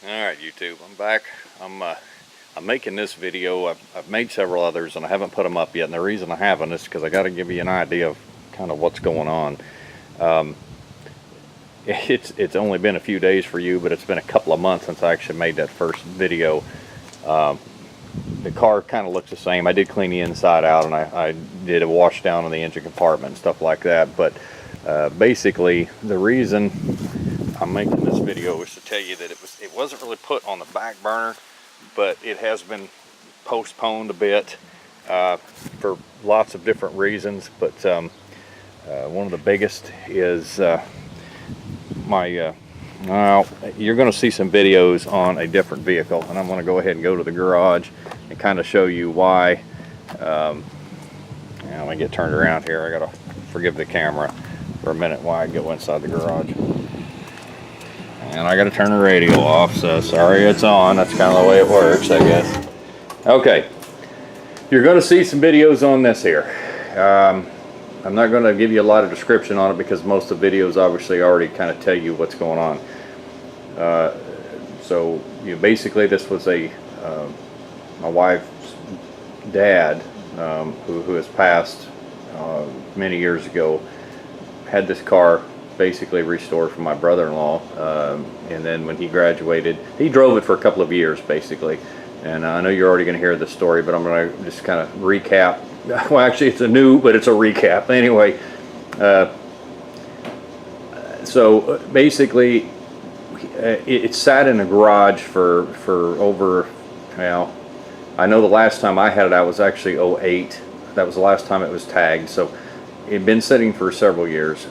Alright YouTube, I'm back. I'm making this video. I've made several others and I haven't put them up yet, and the reason I haven't is because I got to give you an idea of kind of what's going on. It's only been a few days for you, but it's been a couple of months since I actually made that first video. The car kind of looks the same. I did clean the inside out, and I did a wash down on the engine compartment and stuff like that, but basically the reason I'm making this video is to tell you that it wasn't really put on the back burner, but it has been postponed a bit for lots of different reasons. But one of the biggest is you're going to see some videos on a different vehicle, and I'm going to go ahead and go to the garage and kind of show you why. Let me get turned around here. I got to forgive the camera for a minute while I go inside the garage. And I got to turn the radio off, so sorry it's on. That's kind of the way it works, I guess. Okay, you're going to see some videos on this here. I'm not going to give you a lot of description on it because most of the videos obviously already kind of tell you what's going on. So basically this was my wife's dad, who has passed many years ago, had this car basically restored from my brother-in-law, and then when he graduated, he drove it for a couple of years basically. And I know you're already going to hear the story, but I'm going to just kind of recap. Well, actually it's but it's a recap anyway. So basically it sat in a garage for over, well, I know the last time I had it out was actually 08. That was the last time it was tagged, so it had been sitting for several years.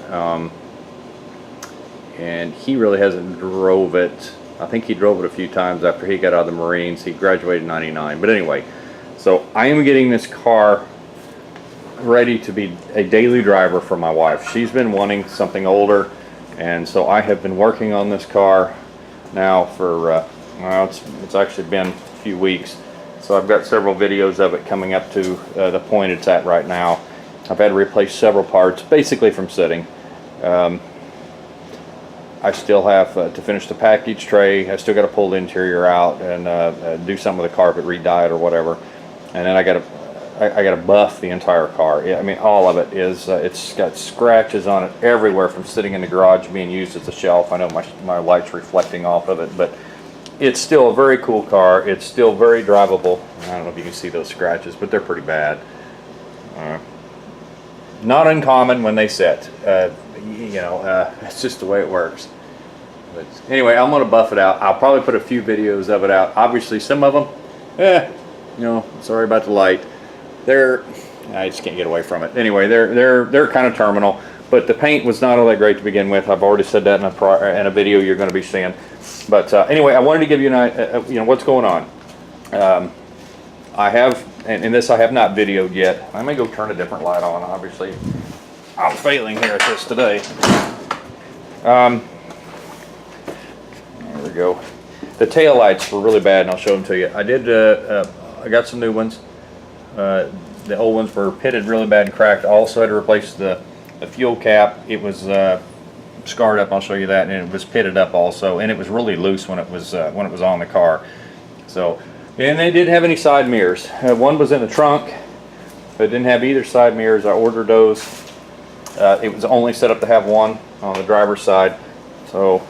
And he really hasn't drove it. I think he drove it a few times after he got out of the Marines. He graduated in '99. But anyway, so I am getting this car ready to be a daily driver for my wife. She's been wanting something older, and so I have been working on this car now for, well, it's actually been a few weeks. So I've got several videos of it coming up to the point it's at right now. I've had to replace several parts, basically from sitting. I still have to finish the package tray. I still got to pull the interior out and do some of the carpet, re-dye it or whatever. And then I got to buff the entire car. I mean, all of it is. It's got scratches on it everywhere from sitting in the garage being used as a shelf. I know my light's reflecting off of it, but it's still a very cool car. It's still very drivable. I don't know if you can see those scratches, but they're pretty bad. Not uncommon when they sit. It's just the way it works. But anyway, I'm going to buff it out. I'll probably put a few videos of it out. Obviously, some of them, sorry about the light. I just can't get away from it. Anyway, they're kind of terminal, but the paint was not all that great to begin with. I've already said that in a video you're going to be seeing. But anyway, I wanted to give you an what's going on. I have, and this I have not videoed yet. I may go turn a different light on. Obviously, I'm failing here at this today. There we go. The tail lights were really bad, and I'll show them to you. I got some new ones. The old ones were pitted really bad and cracked. I also had to replace the fuel cap. It was scarred up. I'll show you that, and it was pitted up also, and it was really loose when it was on the car. So, and they didn't have any side mirrors. One was in the trunk, but it didn't have either side mirrors. I ordered those. It was only set up to have one on the driver's side, so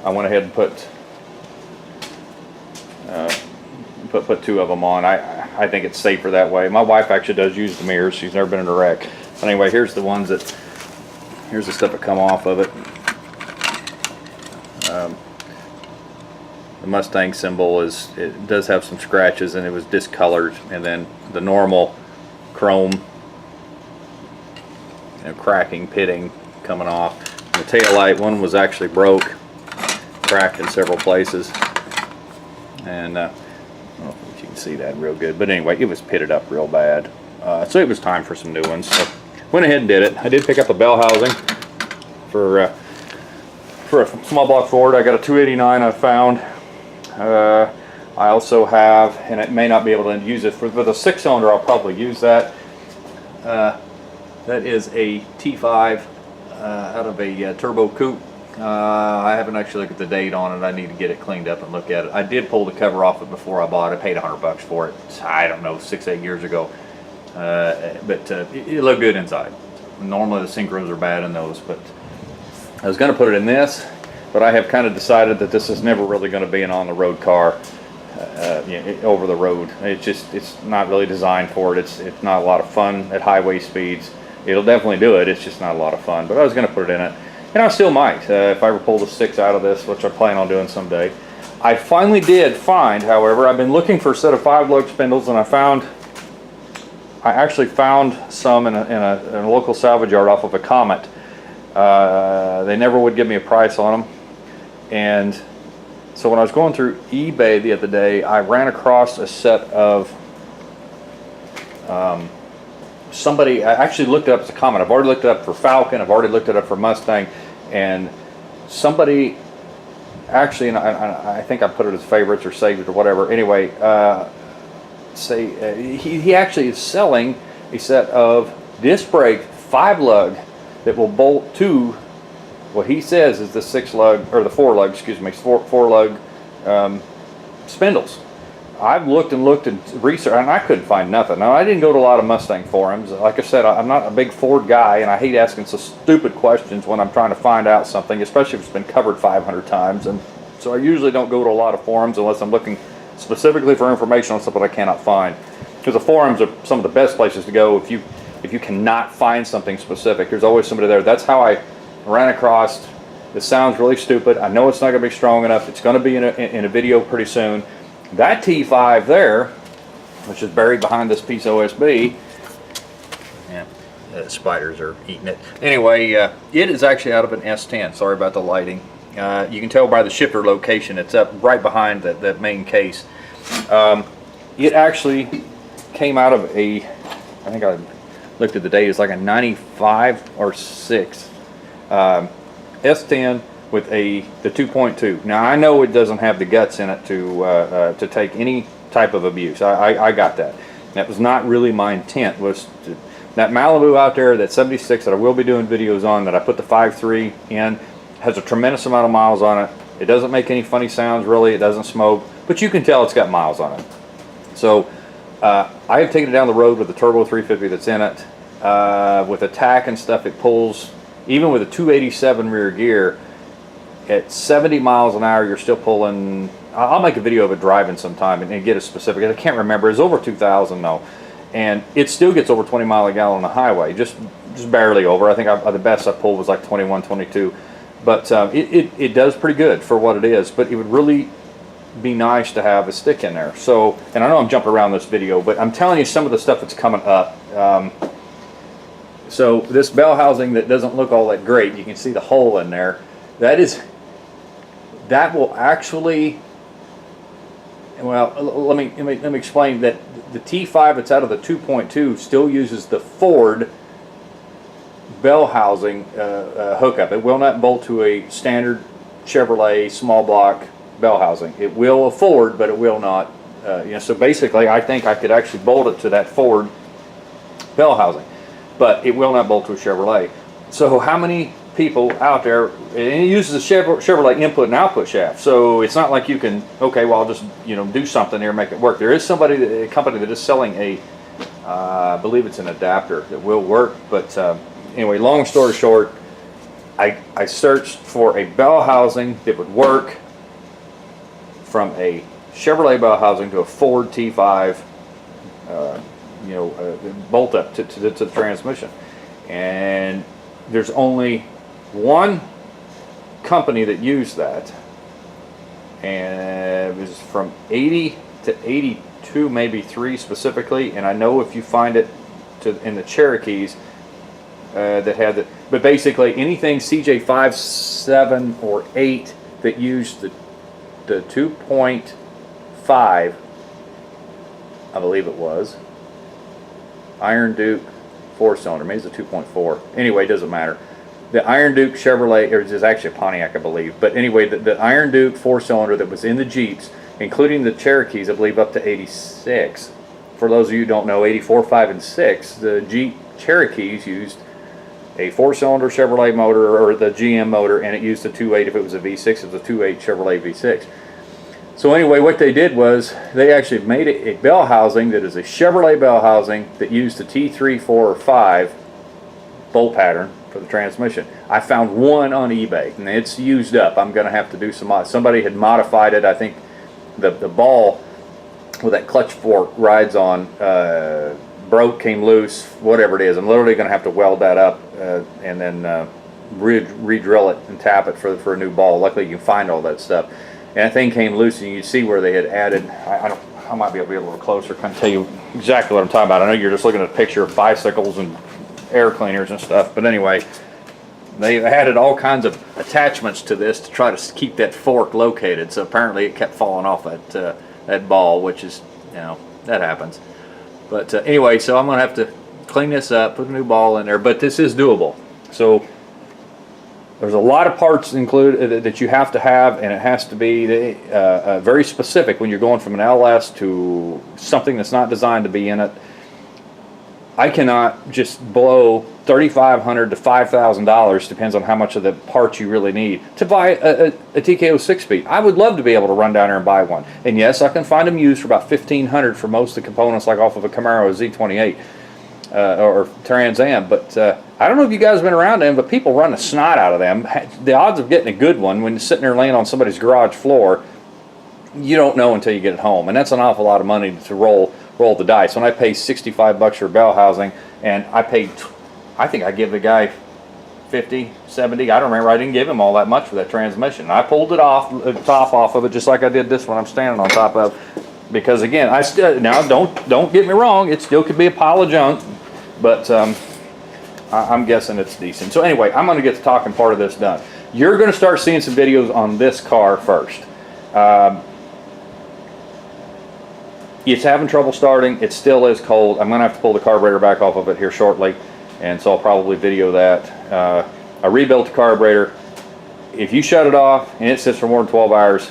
I went ahead and put two of them on. I think it's safer that way. My wife actually does use the mirrors. She's never been in a wreck. But anyway, here's the stuff that come off of it. The Mustang symbol it does have some scratches, and it was discolored, and then the normal chrome cracking, pitting coming off. And the tail light one was actually broke, cracked in several places, and I don't know if you can see that real good, but anyway, it was pitted up real bad. So it was time for some new ones. So went ahead and did it. I did pick up a bell housing for a small block Ford. I got a 289 I found. I also have, and I may not be able to use it with a 6-cylinder. I'll probably use that. That is a T5 out of a turbo coupe I haven't actually looked at the date on it. I need to get it cleaned up and look at it. I did pull the cover off it before I bought it. I paid $100 for it. I don't know, 6-8 years ago. But it looked good inside. Normally the synchros are bad in those, but I was going to put it in this, but I have kind of decided that this is never really going to be an on-the-road car, over the road. It's not really designed for it. It's not a lot of fun at highway speeds. It'll definitely do it. It's just not a lot of fun. But I was going to put it in it, and I still might if I ever pull the 6 out of this, which I plan on doing someday. I finally did find, however, I've been looking for a set of 5-lug spindles, and I actually found some in a local salvage yard off of a Comet. They never would give me a price on them, and so when I was going through eBay the other day, I ran across a set of somebody. I actually looked it up as a Comet. I've already looked it up for Falcon. I've already looked it up for Mustang, and somebody actually, and I think I put it as favorites or saved it or whatever. Anyway, he actually is selling a set of disc brake 5-lug that will bolt to what he says is the 6-lug, or the 4-lug, excuse me, 4-lug spindles. I've looked and researched, and I couldn't find nothing. Now, I didn't go to a lot of Mustang forums. Like I said, I'm not a big Ford guy, and I hate asking so stupid questions when I'm trying to find out something, especially if it's been covered 500 times. And so I usually don't go to a lot of forums unless I'm looking specifically for information on something I cannot find. Because the forums are some of the best places to go if you cannot find something specific. There's always somebody there. That's how I ran across. This sounds really stupid. I know it's not going to be strong enough. It's going to be in a video pretty soon. That T5 there, which is buried behind this piece of OSB, yeah, spiders are eating it. Anyway, it is actually out of an S10. Sorry about the lighting. You can tell by the shifter location. It's up right behind that main case. It actually came out of I think I looked at the date, it's like a 95 or 6 S10 with the 2.2. Now I know it doesn't have the guts in it to take any type of abuse. I got that. That was not really my intent. That Malibu out there, that 76 that I will be doing videos on, that I put the 5.3 in, has a tremendous amount of miles on it. It doesn't make any funny sounds really. It doesn't smoke, but you can tell it's got miles on it. So I have taken it down the road with the turbo 350 that's in it. With attack and stuff, it pulls, even with a 287 rear gear, at 70 miles an hour, you're still pulling. I'll make a video of it driving sometime and get a specific. I can't remember. It's over 2,000 though, and it still gets over 20 miles a gallon on the highway, just barely over. I think the best I pulled was like 21, 22, but it does pretty good for what it is. But it would really be nice to have a stick in there. So, and I know I'm jumping around this video, but I'm telling you some of the stuff that's coming up. So this bell housing that doesn't look all that great, you can see the hole in there. That will actually, well, let me explain that the T5 that's out of the 2.2 still uses the Ford bell housing hookup. It will not bolt to a standard Chevrolet small block bell housing. It will a Ford, but it will not. So basically, I think I could actually bolt it to that Ford bell housing, but it will not bolt to a Chevrolet. So how many people out there, and it uses a Chevrolet input and output shaft, so it's not like you can, okay, well, I'll just do something here and make it work. There is a company that is selling I believe it's an adapter that will work, but anyway, long story short, I searched for a bell housing that would work from a Chevrolet bell housing to a Ford T5 bolt up to the transmission, and there's only one company that used that, and it was from 80 to 82, maybe 3 specifically, and I know if you find it in the Cherokees that had it, but basically anything CJ5, 7, or 8 that used the 2.5, I believe it was, Iron Duke 4-cylinder, maybe it's a 2.4. Anyway, it doesn't matter. The Iron Duke Chevrolet, or it's actually a Pontiac, I believe. But anyway, the Iron Duke 4-cylinder that was in the Jeeps, including the Cherokees, I believe up to 86. For those of you who don't know, 84, 5, and 6, the Jeep Cherokees used a 4-cylinder Chevrolet motor, or the GM motor, and it used a 2.8. If it was a V6, it was a 2.8 Chevrolet V6. So anyway, what they did was they actually made a bell housing that is a Chevrolet bell housing that used the T3, 4, or 5 bolt pattern for the transmission. I found one on eBay, and it's used up. I'm going to have to do some. Somebody had modified it. I think the ball with that clutch fork rides on broke, came loose, whatever it is. I'm literally going to have to weld that up and then re-drill it and tap it for a new ball. Luckily, you can find all that stuff. And that thing came loose, and you see where they had added. I might be able to be a little closer, kind of tell you exactly what I'm talking about. I know you're just looking at a picture of bicycles and air cleaners and stuff, but anyway, they added all kinds of attachments to this to try to keep that fork located. So apparently, it kept falling off that ball, which is, you know, that happens. But anyway, so I'm gonna have to clean this up, put a new ball in there, but this is doable. So there's a lot of parts included that you have to have, and it has to be very specific when you're going from an LS to something that's not designed to be in it. I cannot just blow $3,500 to $5,000, depends on how much of the parts you really need, to buy a TKO 6-speed. I would love to be able to run down there and buy one. And yes, I can find them used for about $1,500 for most of the components, like off of a Camaro Z28 or Trans Am. But I don't know if you guys have been around them, but people run the snot out of them. The odds of getting a good one when you're sitting there laying on somebody's garage floor, you don't know until you get it home. And that's an awful lot of money to roll the dice. When I pay $65 for bell housing, and I paid, I think I give the guy 50, 70, I don't remember, I didn't give him all that much for that transmission. I pulled it off, the top off of it, just like I did this one I'm standing on top of, because again, I still, now don't get me wrong, it still could be a pile of junk, but I'm guessing it's decent. So anyway, I'm going to get the talking part of this done. You're going to start seeing some videos on this car first. It's having trouble starting. It still is cold. I'm going to have to pull the carburetor back off of it here shortly, and so I'll probably video that. I rebuilt the carburetor. If you shut it off and it sits for more than 12 hours,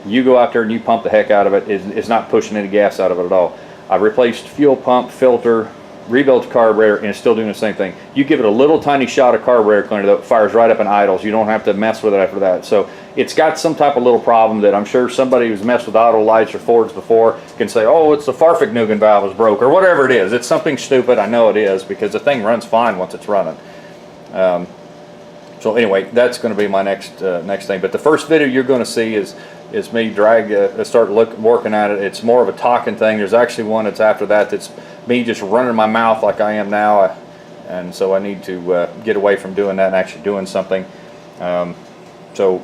you go out there and you pump the heck out of it. It's not pushing any gas out of it at all. I've replaced fuel pump, filter, rebuilt the carburetor, and it's still doing the same thing. You give it a little tiny shot of carburetor cleaner that fires right up and idles. You don't have to mess with it after that. So it's got some type of little problem that I'm sure somebody who's messed with auto lights or Fords before can say, oh, it's the Farfignugan valve is broke, or whatever it is. It's something stupid. I know it is, because the thing runs fine once it's running. So anyway, that's going to be my next thing. But the first video you're going to see is me start working at it. It's more of a talking thing. There's actually one that's after that that's me just running my mouth like I am now, and so I need to get away from doing that and actually doing something. So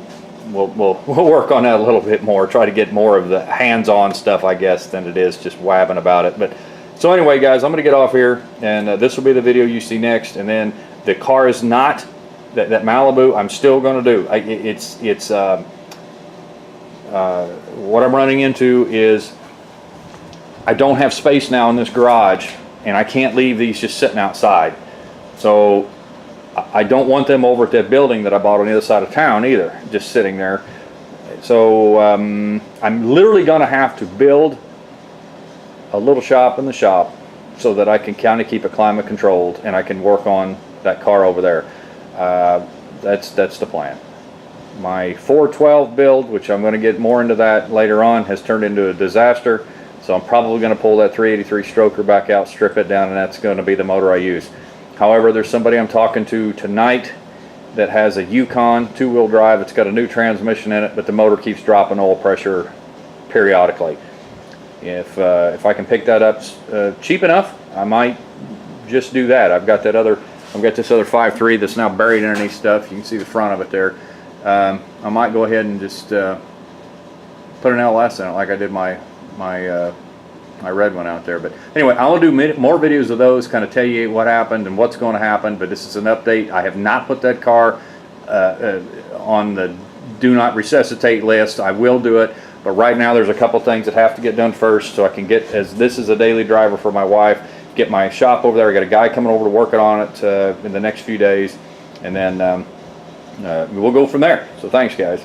we'll work on that a little bit more. Try to get more of the hands-on stuff, I guess, than it is just wabbing about it. But so anyway, guys, I'm going to get off here, and this will be the video you see next. And then the car is not that Malibu. I'm still going to do. What I'm running into is I don't have space now in this garage, and I can't leave these just sitting outside. So I don't want them over at that building that I bought on the other side of town either, just sitting there. So I'm literally going to have to build a little shop in the shop so that I can kind of keep it climate controlled, and I can work on that car over there. That's the plan. My 412 build, which I'm going to get more into that later on, has turned into a disaster. So I'm probably going to pull that 383 stroker back out, strip it down, and that's going to be the motor I use. However, there's somebody I'm talking to tonight that has a Yukon 2-wheel drive. It's got a new transmission in it, but the motor keeps dropping oil pressure periodically. If I can pick that up cheap enough, I might just do that. I've got this other 5.3 that's now buried underneath stuff. You can see the front of it there. I might go ahead and just put an LS in it like I did my red one out there. But anyway, I'll do more videos of those, kind of tell you what happened and what's going to happen. But this is an update. I have not put that car on the do not resuscitate list. I will do it, but right now there's a couple things that have to get done first, so I can get, as this is a daily driver for my wife, get my shop over there. I got a guy coming over to work on it in the next few days, and then we'll go from there. So thanks, guys.